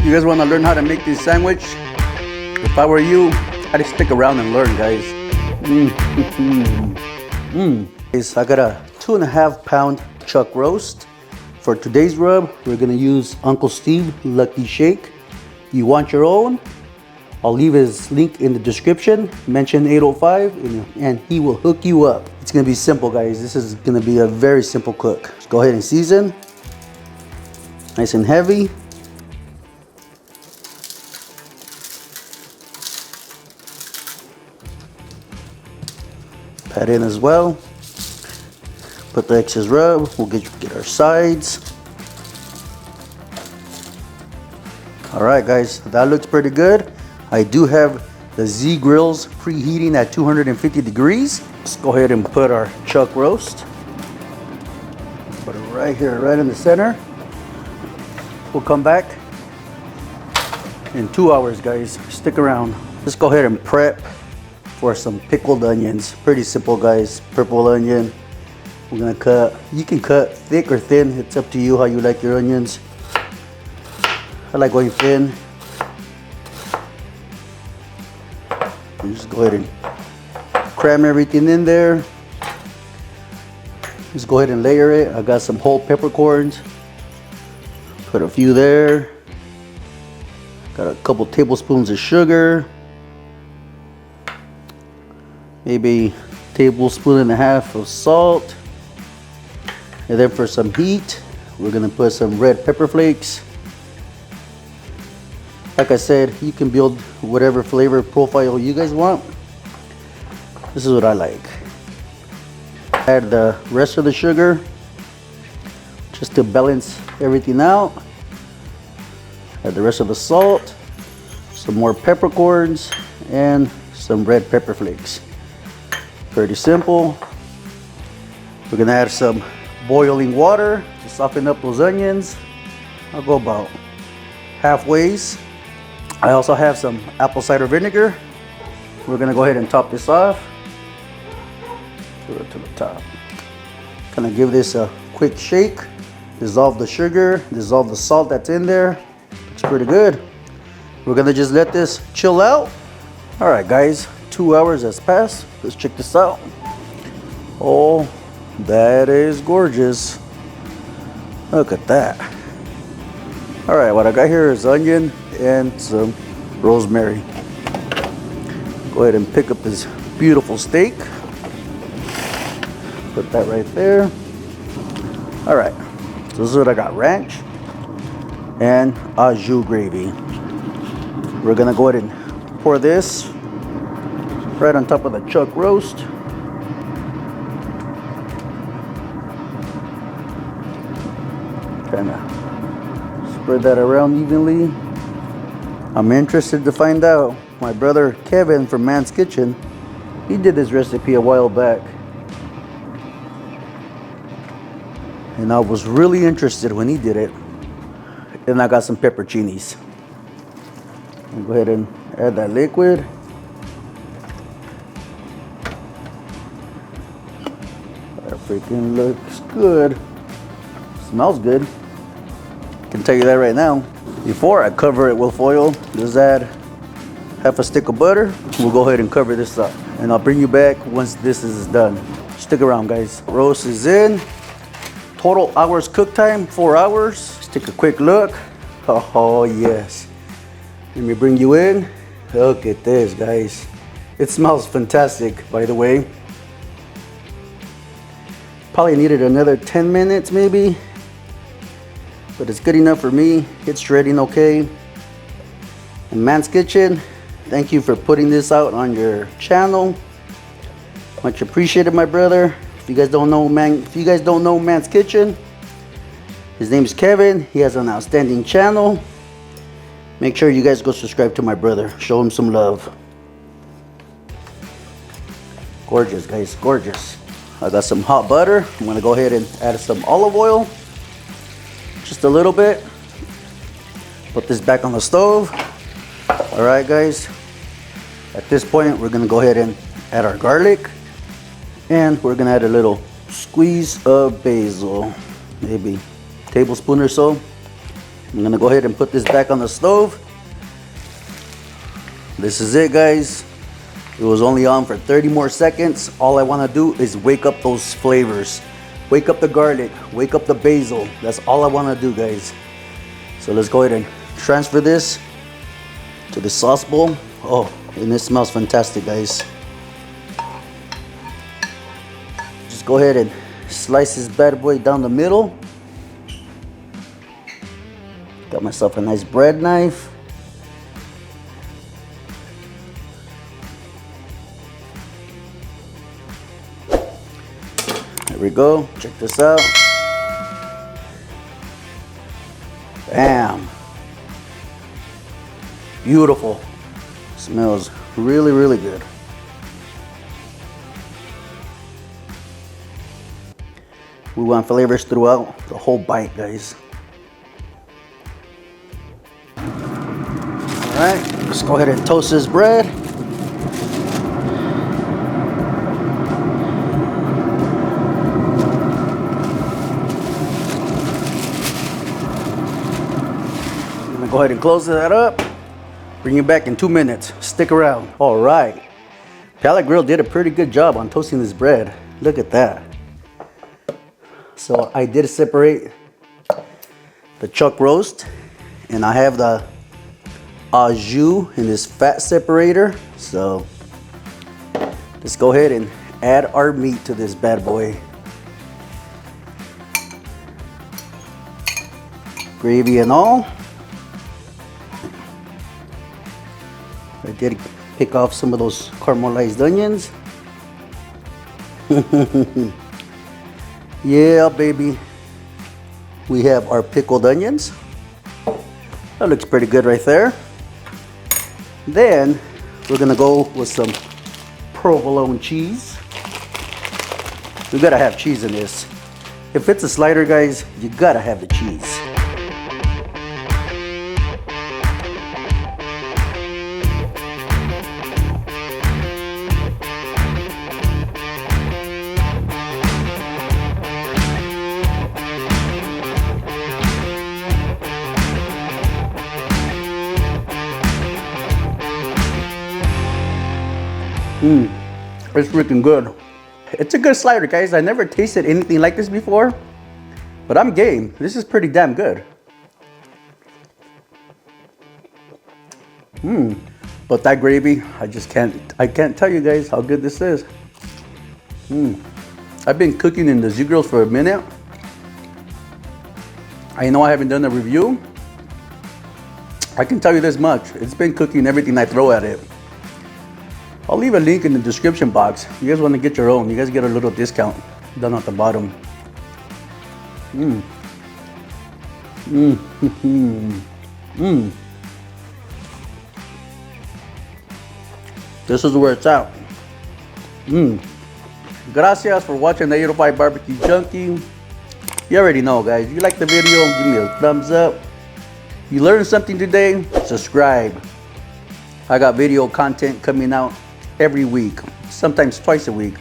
You guys want to learn how to make this sandwich? If I were you, I'd stick around and learn, guys. I got a 2.5 pound chuck roast. For today's rub, we're gonna use Uncle Steve Lucky Shake. You want your own? I'll leave his link in the description. Mention 805 and he will hook you up. It's gonna be simple, guys. This is gonna be a very simple cook. Just go ahead and season. Nice and heavy. Pat in as well. Put the excess rub. We'll get our sides. All right, guys, that looks pretty good. I do have the Z grills preheating at 250 degrees. Let's go ahead and put our chuck roast. Put it right here, right in the center. We'll come back in 2 hours, guys. Stick around. Let's go ahead and prep for some pickled onions. Pretty simple, guys. Purple onion. We're gonna cut. You can cut thick or thin. It's up to you how you like your onions. I like going thin. You just go ahead and cram everything in there. Just go ahead and layer it. I got some whole peppercorns. Put a few there. Got a couple tablespoons of sugar. Maybe a tablespoon and a half of salt. And then for some heat, we're gonna put some red pepper flakes. Like I said, you can build whatever flavor profile you guys want. This is what I like. Add the rest of the sugar just to balance everything out. Add the rest of the salt, some more peppercorns, and some red pepper flakes. Pretty simple. We're gonna add some boiling water to soften up those onions. I'll go about halfway. I also have some apple cider vinegar. We're gonna go ahead and top this off. Put it to the top. Kind of give this a quick shake. Dissolve the sugar, dissolve the salt that's in there. Looks pretty good. We're gonna just let this chill out. All right, guys, 2 hours has passed. Let's check this out. Oh, that is gorgeous. Look at that. All right, what I got here is onion and some rosemary. Go ahead and pick up this beautiful steak. Put that right there. All right, so this is what I got: ranch and au jus gravy. We're gonna go ahead and pour this right on top of the chuck roast. Kind of spread that around evenly. I'm interested to find out. My brother Kevin from Man's Kitchen, he did this recipe a while back. And I was really interested when he did it. And I got some pepperoncinis. Go ahead and add that liquid. That freaking looks good. Smells good. Can tell you that right now. Before I cover it with foil, just add half a stick of butter. We'll go ahead and cover this up, and I'll bring you back once this is done. Stick around, guys. Roast is in. Total hours cook time, 4 hours. Let's take a quick look. Oh yes. Let me bring you in. Look at this, guys. It smells fantastic, by the way. Probably needed another 10 minutes maybe, but it's good enough for me. It's shredding okay. And Man's Kitchen, thank you for putting this out on your channel. Much appreciated, my brother. If you guys don't know Man's Kitchen, his name is Kevin. He has an outstanding channel. Make sure you guys go subscribe to my brother. Show him some love. Gorgeous, guys, gorgeous. I got some hot butter. I'm gonna go ahead and add some olive oil. Just a little bit. Put this back on the stove. All right, guys. At this point, we're gonna go ahead and add our garlic. And we're gonna add a little squeeze of basil. Maybe a tablespoon or so. I'm gonna go ahead and put this back on the stove. This is it, guys. It was only on for 30 more seconds. All I wanna do is wake up those flavors. Wake up the garlic, wake up the basil. That's all I wanna do, guys. So let's go ahead and transfer this to the sauce bowl. Oh, and it smells fantastic, guys. Just go ahead and slice this bad boy down the middle. Got myself a nice bread knife. There we go. Check this out. Bam. Beautiful. Smells really, really good. We want flavors throughout the whole bite, guys. Alright, let's go ahead and toast this bread. I'm gonna go ahead and close that up. Bring you back in 2 minutes. Stick around. Alright. Pallet Grill did a pretty good job on toasting this bread. Look at that. So I did separate the chuck roast, and I have the au jus in this fat separator. So let's go ahead and add our meat to this bad boy. Gravy and all. I did pick off some of those caramelized onions. Yeah, baby. We have our pickled onions. That looks pretty good right there. Then we're gonna go with some provolone cheese. We gotta have cheese in this. If it's a slider, guys, you gotta have the cheese. It's freaking good. It's a good slider, guys. I never tasted anything like this before, but I'm game. This is pretty damn good. But that gravy, I can't tell you guys how good this is. I've been cooking in the Z-Grills for a minute. I know I haven't done a review. I can tell you this much. It's been cooking everything I throw at it. I'll leave a link in the description box. If you guys want to get your own, you guys get a little discount down at the bottom. This is where it's at. Gracias for watching the 805 Barbecue Junkie. You already know, guys. If you like the video, give me a thumbs up. You learned something today, subscribe. I got video content coming out every week, sometimes twice a week.